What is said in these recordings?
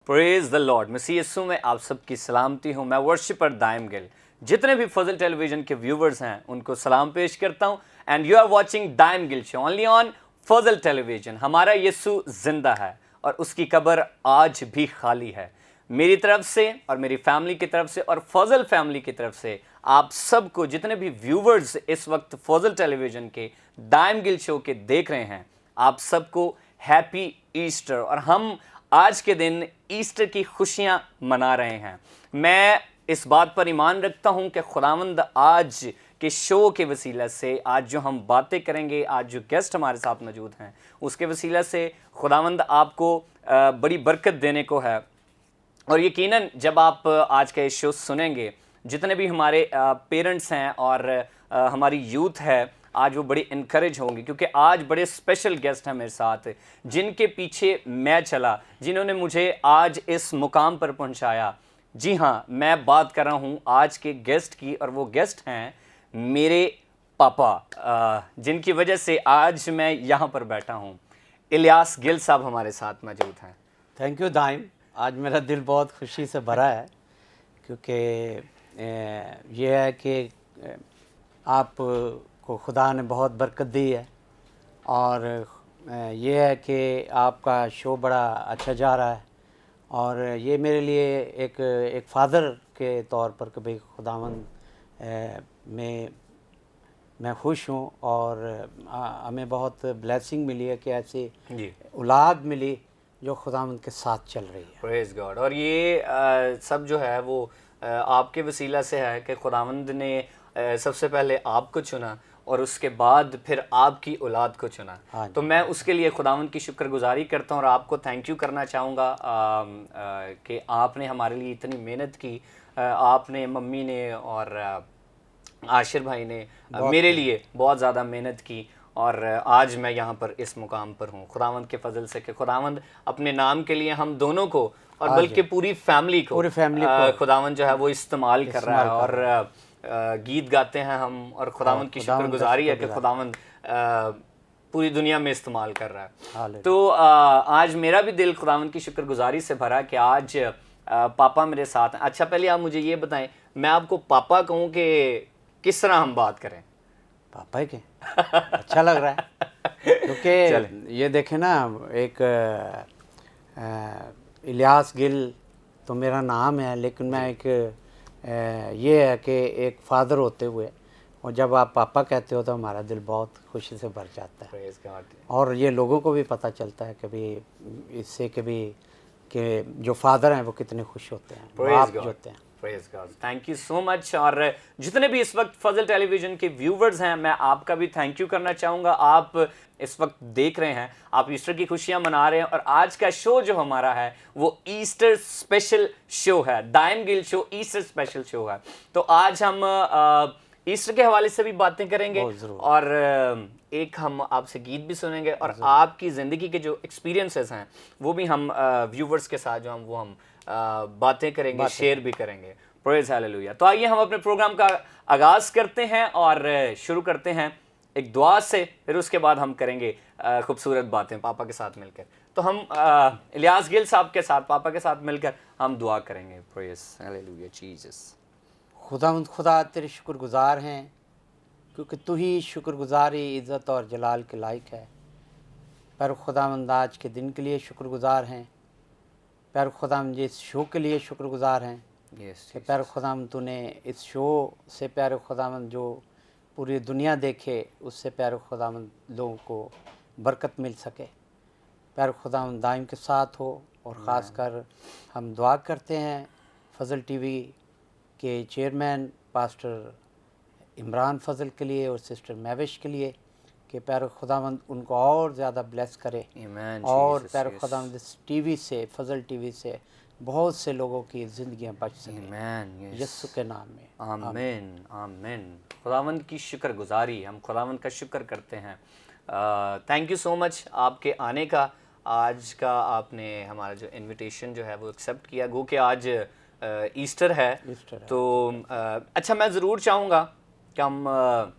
Praise the lord. मसीह यीशु में आप सबकी सलामती हूँ। मैं वर्शिपर दाइम गिल। जितने भी फजल टेलीविजन के व्यूवर्स हैं उनको सलाम पेश करता हूँ। And you are watching Daim Gill show only on Fazal television. हमारा यीशु जिंदा है और उसकी कब्र आज भी खाली है। मेरी तरफ से और मेरी फैमिली की तरफ से और फजल फैमिली की तरफ से आप सबको, जितने भी व्यूवर्स इस वक्त फजल टेलीविजन के दाइम गिल शो के देख रहे हैं, आप सबको हैप्पी ईस्टर। और हम आज के दिन ईस्टर की खुशियां मना रहे हैं। मैं इस बात पर ईमान रखता हूं कि खुदावंद आज के शो के वसीला से, आज जो हम बातें करेंगे, आज जो गेस्ट हमारे साथ मौजूद हैं, उसके वसीला से खुदावंद आपको बड़ी बरकत देने को है। और यकीनन जब आप आज का ये शो सुनेंगे, जितने भी हमारे पेरेंट्स हैं और हमारी यूथ है, आज वो बड़ी इनकरेज होंगे, क्योंकि आज बड़े स्पेशल गेस्ट हैं मेरे साथ, जिनके पीछे मैं चला, जिन्होंने मुझे आज इस मुकाम पर पहुंचाया। जी हाँ, मैं बात कर रहा हूं आज के गेस्ट की, और वो गेस्ट हैं मेरे पापा, जिनकी वजह से आज मैं यहाँ पर बैठा हूँ। इलियास गिल साहब हमारे साथ मौजूद हैं। Thank you Daim. आज मेरा दिल बहुत खुशी से भरा है, क्योंकि ये है कि आप को खुदा ने बहुत बरकत दी है, और ये है कि आपका शो बड़ा अच्छा जा रहा है। और ये मेरे लिए एक फादर के तौर पर कि भाई खुदावंद में मैं खुश हूँ, और हमें बहुत ब्लेसिंग मिली है कि ऐसी औलाद मिली जो खुदावंद के साथ चल रही है। Praise God. और ये सब जो है वो आपके वसीला से है कि खुदावंद ने सबसे पहले आपको चुना और उसके बाद फिर आपकी औलाद को चुना। तो मैं उसके लिए खुदावंद की शुक्रगुजारी करता हूँ और आपको थैंक यू करना चाहूँगा कि आपने हमारे लिए इतनी मेहनत की। आपने, मम्मी ने और आशिर भाई ने मेरे लिए बहुत ज़्यादा मेहनत की, और आज मैं यहाँ पर इस मुकाम पर हूँ खुदावंद के फजल से, कि खुदावंद अपने नाम के लिए हम दोनों को और बल्कि पूरी फैमिली को खुदावंद जो है वो इस्तेमाल कर रहा है। और गीत गाते हैं हम, और खुदावंद की शुक्रगुजारी है कि खुदावंद पूरी दुनिया में इस्तेमाल कर रहा है। तो आज मेरा भी दिल खुदावंद की शुक्रगुजारी से भरा कि आज पापा मेरे साथ हैं। अच्छा, पहले आप मुझे ये बताएं, मैं आपको पापा कहूँ कि किस तरह हम बात करें? पापा के अच्छा लग रहा है, क्योंकि ये देखें ना, एक इलियास गिल तो मेरा नाम है, लेकिन मैं एक ये है कि एक फादर होते हुए, और जब आप पापा कहते हो तो हमारा दिल बहुत खुशी से भर जाता है। और ये लोगों को भी पता चलता है कभी इससे कि जो फादर हैं वो कितने खुश होते हैं, बाप जो होते हैं। Praise God, thank you so much. और जितने भी इस वक्त फजल टेलीविजन के व्यूवर्स हैं, मैं आपका भी थैंक यू करना चाहूँगा। आप इस वक्त देख रहे हैं, आप ईस्टर की खुशियां मना रहे हैं, और आज का शो जो हमारा है वो ईस्टर स्पेशल शो है। Daim Gill show Easter special show है। तो आज हम ईस्टर के हवाले से भी बातें करेंगे, और एक हम आपसे गीत भी सुनेंगे, और आपकी ज़िंदगी के जो एक्सपीरियंसेस हैं वो भी हम व्यूवर्स के साथ जो हम बातें करेंगे, शेयर भी करेंगे। Praise hallelujah. तो आइए हम अपने प्रोग्राम का आगाज़ करते हैं और शुरू करते हैं एक दुआ से, फिर उसके बाद हम करेंगे खूबसूरत बातें पापा के साथ मिलकर। तो हम इलियास गिल साहब के साथ, पापा के साथ मिलकर हम दुआ करेंगे। Praise hallelujah Jesus. खुदा तेरे शुक्रगुजार हैं, क्योंकि तू ही शुक्रगुजारी, इज़्ज़त और जलाल के लायक है। पर खुदावंद आज के दिन के लिए शुक्रगुजार हैं। पर खुदावंद इस शो के लिए शुक्रगुजार हैं कि प्यारे खुदावंद तूने इस शो से प्यारे खुदावंद जो पूरी दुनिया देखे, उससे प्यारे खुदावंद लोगों को बरकत मिल सके। प्यारे खुदावंद दाइम के साथ हो, और ख़ास कर हम दुआ करते हैं फजल टीवी के चेयरमैन पास्टर इमरान फजल के लिए और सिस्टर महविश के लिए, कि प्यारे खुदावंद उनको और ज़्यादा ब्लेस करे। और प्यारे खुदावंद इस टीवी से, फजल टीवी से बहुत से लोगों की ज़िंदगियाँ बच सकें, यीशु के नाम में, आमीन आमीन। खुदावंद की शुक्रगुजारी, हम खुदावंद का शुक्र करते हैं। थैंक यू सो मच आपके आने का। आज का आपने हमारा जो इनविटेशन जो है वो एक्सेप्ट किया, गो कि आज ईस्टर है। तो अच्छा, मैं ज़रूर चाहूँगा कि हम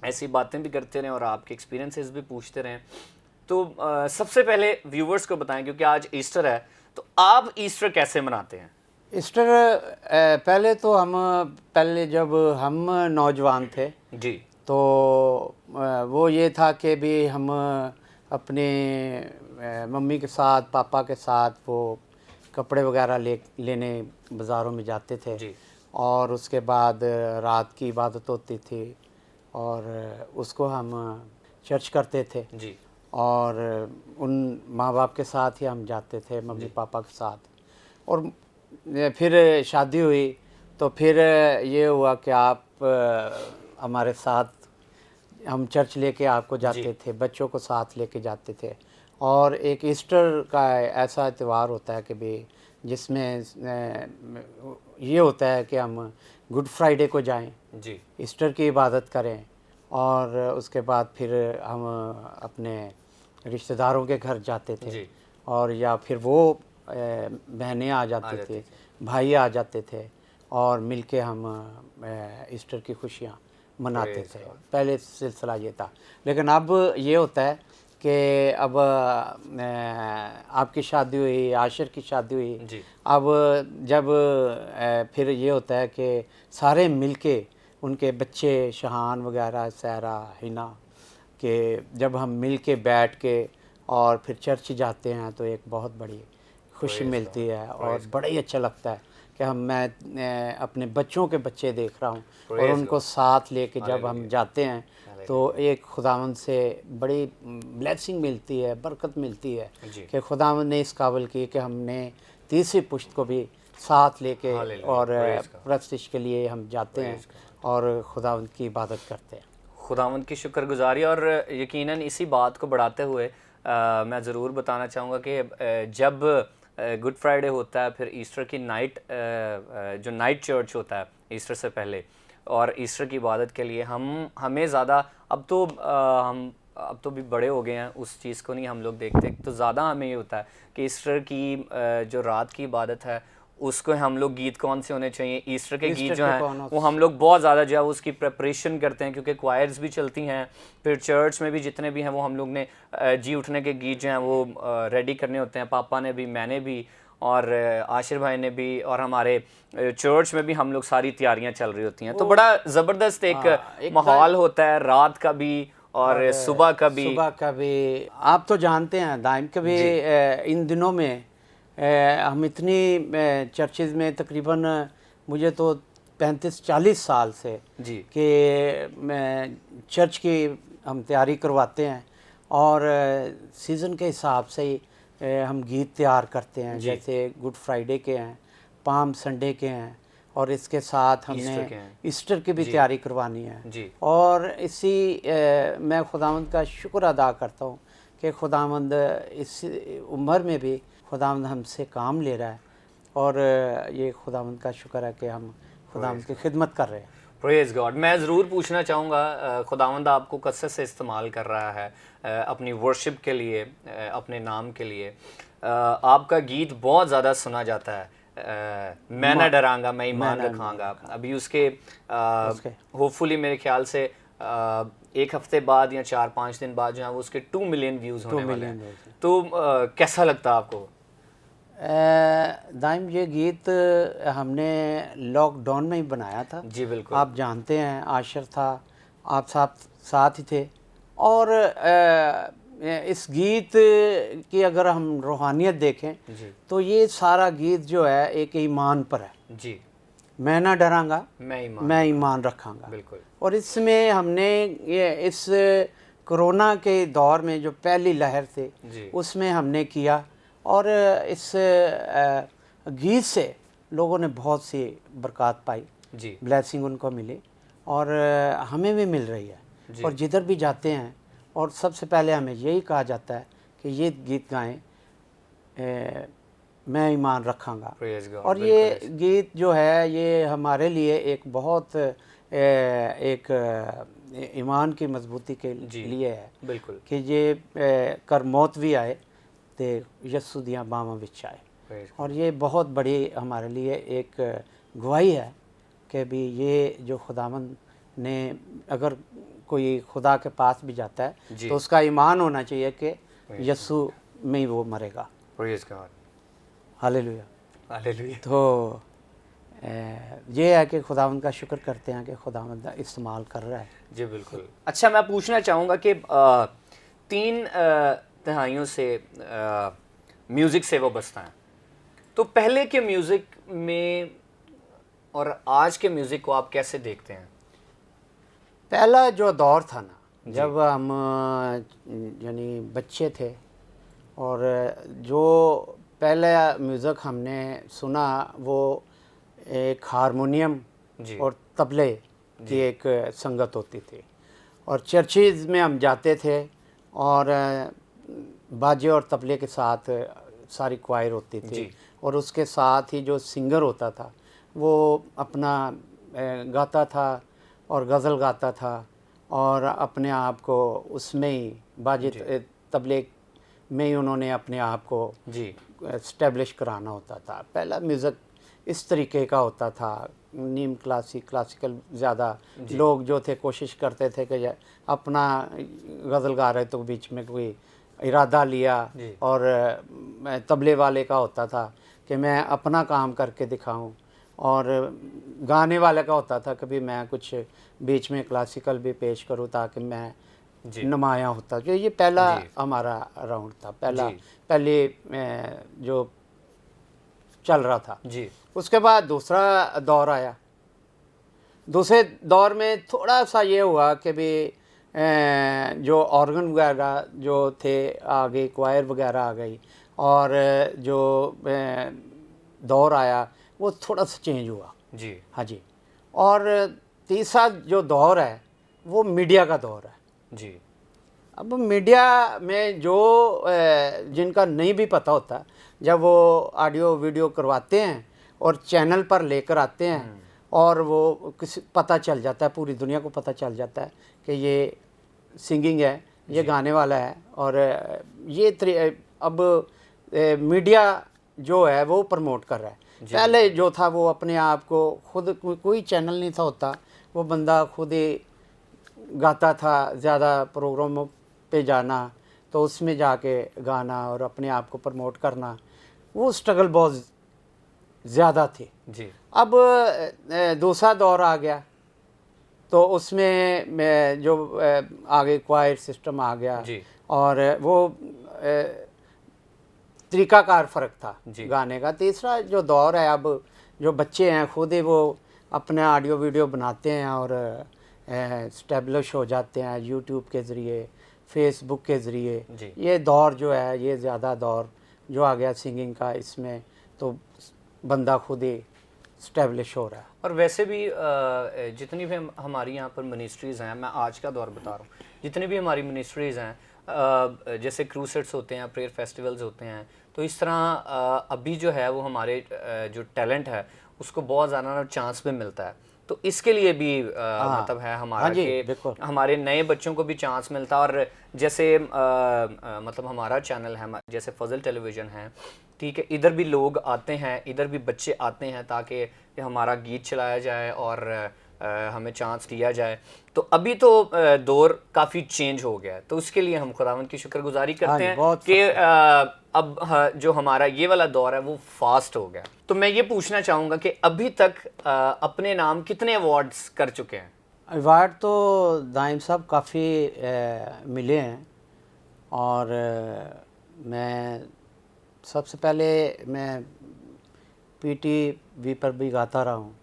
ऐसी बातें भी करते रहें और आपके एक्सपीरियंसेस भी पूछते रहें। तो सबसे पहले व्यूवर्स को बताएं, क्योंकि आज ईस्टर है, तो आप ईस्टर कैसे मनाते हैं? ईस्टर पहले जब हम नौजवान थे जी। तो वो ये था कि भी हम अपने मम्मी के साथ पापा के साथ वो कपड़े वगैरह लेने बाज़ारों में जाते थे। जी। और उसके बाद रात की इबादत होती थी और उसको हम चर्च करते थे। जी। और उन माँ बाप के साथ ही हम जाते थे, मम्मी पापा के साथ। और फिर शादी हुई तो फिर ये हुआ कि आप हमारे साथ, हम चर्च लेके आपको जाते थे, बच्चों को साथ लेके जाते थे। और एक ईस्टर का ऐसा त्यौहार होता है कि भी जिसमें ये होता है कि हम गुड फ्राइडे को जाएं, जी। ईस्टर की इबादत करें और उसके बाद फिर हम अपने रिश्तेदारों के घर जाते थे। जी। और या फिर वो बहनें आ जाते थे, भाई आ जाते थे और मिलके हम ईस्टर की खुशियाँ मनाते थे। पहले सिलसिला ये था, लेकिन अब ये होता है कि अब आपकी शादी हुई, आशिर की शादी हुई। जी। अब जब फिर ये होता है कि सारे मिलके, उनके बच्चे शहान वगैरह, सहरा, हिना, कि जब हम मिल के बैठ के और फिर चर्च जाते हैं तो एक बहुत बड़ी खुशी मिलती है और बड़ा ही अच्छा लगता है कि मैं अपने बच्चों के बच्चे देख रहा हूँ और उनको साथ लेके जब हम जाते हैं तो एक खुदावंद से बड़ी ब्लेसिंग मिलती है, बरकत मिलती है कि खुदावंद ने इस काबिल की कि हमने तीसरी पुश्त को भी साथ लेके और परस्तिश के लिए हम जाते हैं और खुदावंद की इबादत करते हैं। खुदावंद की शुक्रगुजारी। और यकीनन इसी बात को बढ़ाते हुए मैं ज़रूर बताना चाहूँगा कि जब गुड फ्राइडे होता है, फिर ईस्टर की नाइट, जो नाइट चर्च होता है ईस्टर से पहले, और ईस्टर की इबादत के लिए हमें ज़्यादा हम अब तो भी बड़े हो गए हैं, उस चीज़ को नहीं हम लोग देखते, तो ज़्यादा हमें ये होता है कि ईस्टर की जो रात की इबादत है उसको हम लोग गीत कौन से होने चाहिए, ईस्टर के गीत जो हैं वो हम लोग बहुत ज़्यादा जो है उसकी प्रेपरेशन करते हैं, क्योंकि क्वायर्स भी चलती हैं, फिर चर्च में भी जितने भी हैं वो हम लोग ने जी उठने के गीत जो हैं वो रेडी करने होते हैं। पापा ने भी, मैंने भी, और आशिर भाई ने भी, और हमारे चर्च में भी हम लोग सारी तैयारियां चल रही होती हैं। तो बड़ा ज़बरदस्त एक माहौल होता है, रात का भी और सुबह का भी। आप तो जानते हैं दाइम के भी इन दिनों में हम इतनी चर्चेज में तकरीबन मुझे तो 35-40 साल से जी कि मैं चर्च की हम तैयारी करवाते हैं और सीज़न के हिसाब से ही हम गीत तैयार करते हैं। जैसे गुड फ्राइडे के हैं, पाम संडे के हैं, और इसके साथ हमने ईस्टर की भी तैयारी करवानी है। और इसी मैं खुदावंद का शुक्र अदा करता हूँ कि खुदावंद इस उम्र में भी खुदावंद हमसे काम ले रहा है और ये खुदावंद का शुक्र है कि हम खुदावंद की खिदमत कर रहे हैं। Praise God. मैं ज़रूर पूछना चाहूँगा, खुदावंद आपको कसरत से इस्तेमाल कर रहा है अपनी वर्शिप के लिए, अपने नाम के लिए। आपका गीत बहुत ज़्यादा सुना जाता है, मैं ना डरांगा, मैं ईमान रखांगा। अभी उसके होपफुली मेरे ख्याल से एक हफ्ते बाद या 4-5 दिन बाद जो है वो उसके 2 मिलियन व्यूज़ होने वाले हैं। तो कैसा लगता है आपको? दाइम ये गीत हमने लॉकडाउन में ही बनाया था। जी बिल्कुल। आप जानते हैं आशिर था, आप साथ ही थे। और इस गीत की अगर हम रूहानियत देखें तो ये सारा गीत जो है एक ईमान पर है। जी। मैं ना डरांगा, मैं ईमान रखांगा। बिल्कुल। और इसमें हमने ये इस कोरोना के दौर में जो पहली लहर थी उसमें हमने किया और इस गीत से लोगों ने बहुत सी बरकत पाई, ब्लेसिंग उनको मिली और हमें भी मिल रही है। और जिधर भी जाते हैं और सबसे पहले हमें यही कहा जाता है कि ये गीत गाएं, मैं ईमान रखांगा। और ये गीत जो है ये हमारे लिए एक बहुत एक ईमान की मजबूती के लिए है। बिल्कुल। कि ये कर मौत भी आए तो यस्सु दियां बावां विच आए। और ये बहुत बड़ी हमारे लिए एक गवाही है कि भी ये जो खुदावंद ने, अगर कोई खुदा के पास भी जाता है तो उसका ईमान होना चाहिए कि यस्सु में ही वो मरेगा। Praise God. हालेलुया। हालेलुया। तो ये है कि खुदावंद का शुक्र करते हैं कि खुदावंद इस्तेमाल कर रहा है। जी बिल्कुल। अच्छा, मैं पूछना चाहूँगा कि 3 तिहाइयों से म्यूज़िक से वो बचता है, तो पहले के म्यूज़िक में और आज के म्यूज़िक को आप कैसे देखते हैं? पहला जो दौर था ना, जब हम यानी बच्चे थे, और जो पहला म्यूज़िक हमने सुना वो एक हारमोनियम जी। और तबले की एक संगत होती थी, और चर्चेज़ में हम जाते थे और बाजे और तबले के साथ सारी क्वायर होती थी, जी। और उसके साथ ही जो सिंगर होता था वो अपना गाता था और गज़ल गाता था, और अपने आप को उसमें ही बाजे तबले में ही उन्होंने अपने आप को जी। इस्टेब्लिश कराना होता था। पहला म्यूज़िक इस तरीके का होता था, नीम क्लासिकल ज़्यादा लोग जो थे कोशिश करते थे कि अपना गज़ल गा रहे तो बीच में कोई इरादा लिया, और तबले वाले का होता था कि मैं अपना काम करके दिखाऊं, और गाने वाले का होता था कभी मैं कुछ बीच में क्लासिकल भी पेश करूं ताकि मैं नुमाया होता। जो ये पहला हमारा राउंड था, पहले जो चल रहा था। जी। उसके बाद दूसरा दौर आया। दूसरे दौर में थोड़ा सा ये हुआ कि भी जो ऑर्गन वगैरह जो थे आ गए, क्वायर वगैरह आ गई, और जो दौर आया वो थोड़ा सा चेंज हुआ। जी। हाँ जी। और तीसरा जो दौर है वो मीडिया का दौर है। जी। अब मीडिया में जो जिनका नहीं भी पता होता, जब वो ऑडियो वीडियो करवाते हैं और चैनल पर लेकर आते हैं, और वो किसी पता चल जाता है, पूरी दुनिया को पता चल जाता है कि ये सिंगिंग है, ये गाने वाला है, और ये अब मीडिया जो है वो प्रमोट कर रहा है। पहले जो था वो अपने आप को खुद, कोई चैनल नहीं था होता, वो बंदा खुद ही गाता था, ज़्यादा प्रोग्रामों पे जाना, तो उसमें जाके गाना और अपने आप को प्रमोट करना, वो स्ट्रगल बहुत ज़्यादा थी। जी। अब दूसरा दौर आ गया, तो उसमें जो आगे क्वायर सिस्टम आ गया, और वो तरीकाकार फ़र्क था गाने का। तीसरा जो दौर है, अब जो बच्चे हैं खुद ही वो अपना ऑडियो वीडियो बनाते हैं और स्टेब्लिश हो जाते हैं यूट्यूब के ज़रिए, फेसबुक के ज़रिए। ये दौर जो है, ये ज़्यादा दौर जो आ गया सिंगिंग का, इसमें तो बंदा खुद ही स्टेब्लिश हो रहा है। और वैसे भी जितनी भी हमारी यहाँ पर मिनिस्ट्रीज़ हैं, मैं आज का दौर बता रहा हूँ, जितनी भी हमारी मिनिस्ट्रीज़ हैं, जैसे क्रूसेड्स होते हैं, प्रेयर फेस्टिवल्स होते हैं, तो इस तरह अभी जो है वो हमारे जो टैलेंट है उसको बहुत ज़्यादा चांस भी मिलता है। तो इसके लिए भी मतलब है हमारा कि हमारे नए बच्चों को भी चांस मिलता है। और जैसे मतलब हमारा चैनल है, जैसे फजल टेलीविज़न है, ठीक है, इधर भी लोग आते हैं, इधर भी बच्चे आते हैं ताकि हमारा गीत चलाया जाए और हमें चांस दिया जाए। तो अभी तो दौर काफ़ी चेंज हो गया है, तो उसके लिए हम खुदावंद की शुक्रगुजारी करते हैं कि अब जो हमारा ये वाला दौर है वो फास्ट हो गया। तो मैं ये पूछना चाहूँगा कि अभी तक अपने नाम कितने अवार्ड्स कर चुके हैं? अवार्ड तो दाइम साहब काफ़ी मिले हैं, और मैं सबसे पहले मैं PTV पर भी गाता रहा हूँ,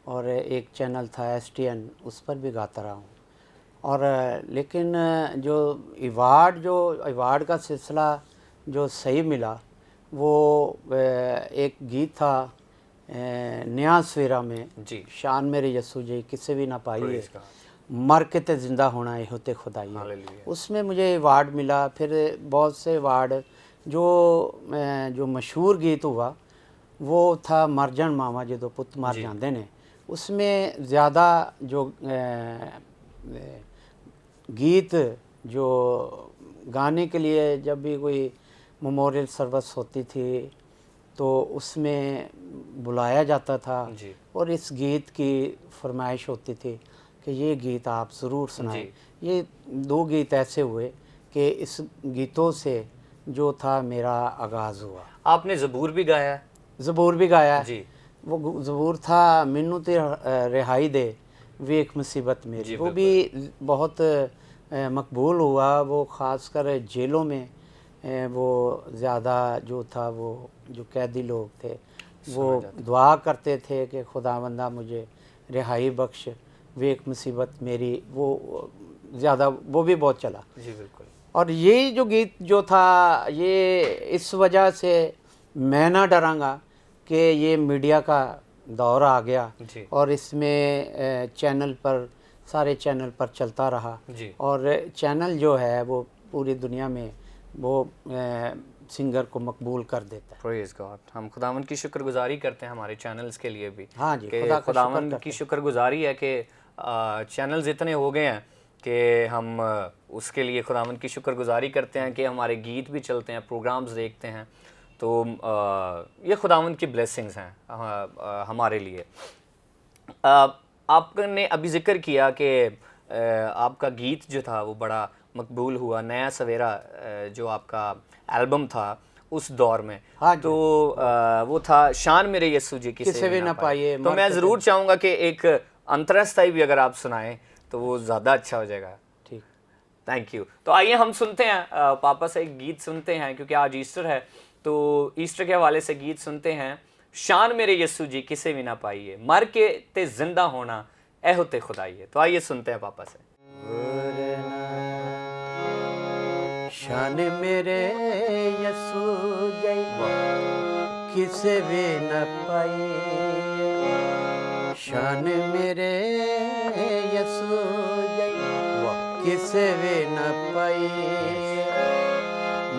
और एक चैनल था STN, उस पर भी गाता रहा हूँ। और लेकिन जो अवार्ड का सिलसिला जो सही मिला वो एक गीत था नया सवेरा में, शान मेरे यस्सू जी किसे भी ना पाई है, मर के ते ज़िंदा होना है होते खुदाई है। उसमें मुझे अवार्ड मिला। फिर बहुत से अवार्ड जो मशहूर गीत हुआ वो था मर जान मावा जो पुत मर जाते ने, उसमें ज़्यादा जो गीत जो गाने के लिए जब भी कोई मेमोरियल सर्विस होती थी तो उसमें बुलाया जाता था, और इस गीत की फरमाइश होती थी कि ये गीत आप ज़रूर सुनाएं। ये 2 गीत ऐसे हुए कि इस गीतों से जो था मेरा आगाज़ हुआ। आपने ज़बूर भी गाया है? ज़बूर भी गाया है। जी वो ज़बूर था मैनू ते रिहाई दे वेख मुसीबत मेरी, जी, वो भी बहुत मकबूल हुआ। वो ख़ासकर जेलों में वो ज़्यादा जो था, वो जो कैदी लोग थे वो दुआ करते थे कि खुदावंदा मुझे रिहाई बख्श, वेख मुसीबत मेरी, वो ज़्यादा वो भी बहुत चला। जी बिल्कुल। और ये जो गीत जो था, ये इस वजह से मैं ना डरांगा कि ये मीडिया का दौर आ गया जी और इसमें चैनल पर, सारे चैनल पर चलता रहा। जी और चैनल जो है वो पूरी दुनिया में वो सिंगर को मकबूल कर देता है। Praise God. हम खुदावंद की शुक्रगुज़ारी करते हैं हमारे चैनल्स के लिए भी, हाँ जी, कि खुदा का शुक्र खुदावंद करते की हैं। शुक्रगुज़ारी है कि चैनल्स इतने हो गए हैं कि हम उसके लिए खुदावंद की शुक्रगुज़ारी करते हैं कि हमारे गीत भी चलते हैं, प्रोग्राम्स देखते हैं। तो ये खुदावंद की ब्लेसिंग्स हैं हमारे लिए। आपने अभी ज़िक्र किया कि आपका गीत जो था वो बड़ा मकबूल हुआ, नया सवेरा जो आपका एल्बम था उस दौर में। हाँ जी, तो वो था शान मेरे यीशु जी किसे भी ना पाइए, तो मर मैं के ज़रूर चाहूँगा कि एक अंतरस्थाई भी अगर आप सुनाएं तो वो ज़्यादा अच्छा हो जाएगा। ठीक। Thank you. तो आइए हम सुनते हैं, पापा से एक गीत सुनते हैं क्योंकि आज ईस्टर है, तो ईस्टर के हवाले से गीत सुनते हैं। शान मेरे यीशु जी किसे भी ना पाइए, मर के ते जिंदा होना ए होते खुदाइए। तो आइए सुनते हैं पापा से। शान मेरे यसू जय किसे भी न पाई, शान मेरे यसू जय किसे भी न पाई,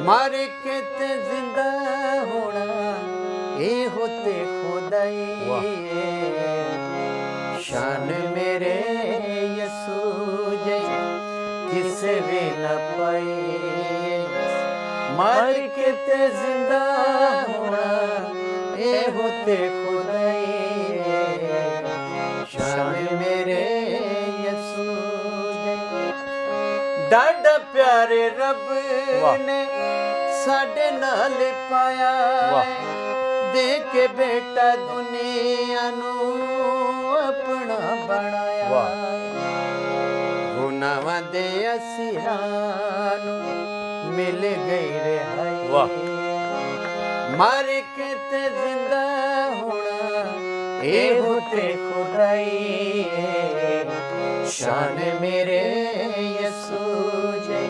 मर के ते जिंदा होना ये होते खुदाई, शान मेरे यसू जय किसे भी न पाई, मर के ते जिंदा होना ये होते खुदाई, शान मेरे यसू जय। डाढ़ा प्यारे रब ने साडे नाल पाया, दे के बेटा दुनिया नू अपना बनाया, गुनाहां दे असीरां नू मिल गई रिहाई, मर के ते जिंदा होना ए होते खुदाई, शान मेरे यसू जय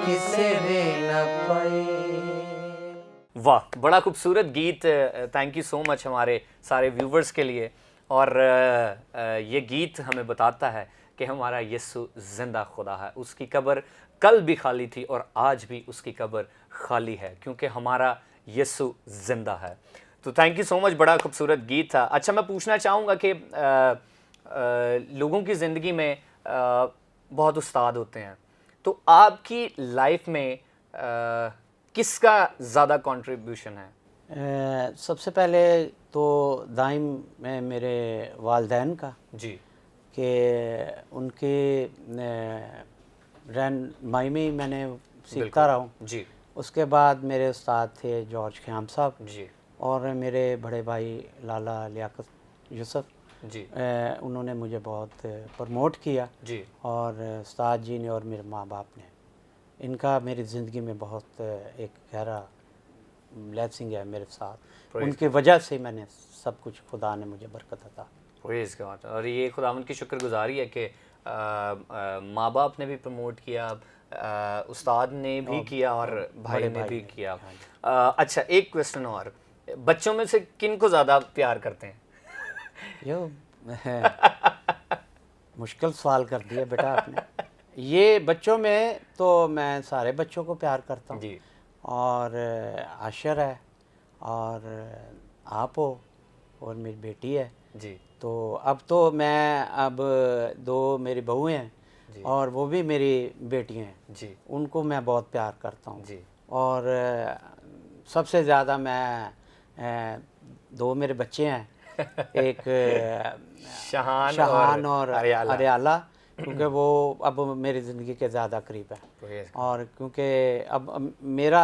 किसे भी न पाई। वाह, बड़ा खूबसूरत गीत। थैंक यू सो मच हमारे सारे व्यूवर्स के लिए। और ये गीत हमें बताता है कि हमारा यीशु जिंदा खुदा है। उसकी कब्र कल भी खाली थी और आज भी उसकी कब्र खाली है क्योंकि हमारा यीशु जिंदा है। तो थैंक यू सो मच, बड़ा खूबसूरत गीत था। अच्छा, मैं पूछना चाहूँगा कि लोगों की ज़िंदगी में बहुत उस्ताद होते हैं, तो आपकी लाइफ में किसका ज़्यादा कंट्रीब्यूशन है? सबसे पहले तो दाइम में मेरे वालदैन का, जी कि उनके रहनुमाई में ही मैंने सीखता रहा हूँ। जी उसके बाद मेरे उस्ताद थे जॉर्ज ख़याम साहब, जी और मेरे बड़े भाई लाला लियाकत यूसुफ, जी उन्होंने मुझे बहुत प्रमोट किया, जी और उस्ताद जी ने और मेरे माँ बाप ने, इनका मेरी ज़िंदगी में बहुत एक गहरा ब्लेसिंग है मेरे साथ। उनकी वजह से मैंने सब कुछ, खुदा ने मुझे बरकत अता। Praise God. और ये खुदावंद की शुक्रगुजारी है कि माँ बाप ने भी प्रमोट किया, उस्ताद ने भी किया और भाई ने भी किया। अच्छा, एक क्वेश्चन और, बच्चों में से किन को ज़्यादा प्यार करते हैं? यो मुश्किल सवाल कर दिया बेटा आपने। ये बच्चों में तो मैं सारे बच्चों को प्यार करता हूँ जी और आशर है और आप हो और मेरी बेटी है। जी तो अब तो मैं अब 2 मेरी बहू हैं और वो भी मेरी बेटियां हैं जी उनको मैं बहुत प्यार करता हूँ। जी और सबसे ज़्यादा मैं 2 मेरे बच्चे हैं, एक शहान शहान और अरियाला। अरियाला, क्योंकि वो अब मेरी ज़िंदगी के ज़्यादा करीब है। Praise और क्योंकि अब मेरा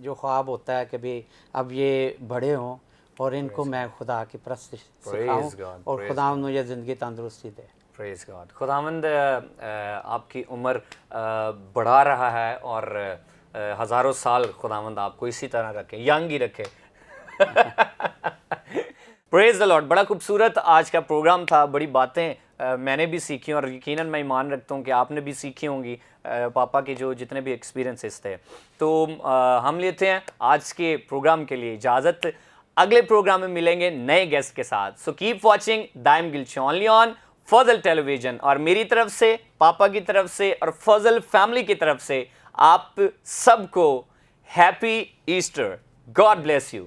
जो ख्वाब होता है कि भी अब ये बड़े हों और इनको मैं खुदा की परस्तिश सिखाऊं God, और खुदा मुझे ज़िंदगी तंदुरुस्ती दे। Praise God. खुदावंद आपकी उम्र बढ़ा रहा है और हज़ारों साल खुदावंद आपको इसी तरह रखे, यंग ही रखे। Praise the Lord. बड़ा खूबसूरत आज का प्रोग्राम था, बड़ी बातें मैंने भी सीखी और यकीनन मैं ईमान रखता हूँ कि आपने भी सीखी होंगी पापा के जो जितने भी एक्सपीरियंसेस थे। तो हम लेते हैं आज के प्रोग्राम के लिए इजाज़त। अगले प्रोग्राम में मिलेंगे नए गेस्ट के साथ। So keep watching Daim Gill show only on Fazal television. और मेरी तरफ से, पापा की तरफ से और फजल फैमिली की तरफ से आप सबको happy Easter. God bless you.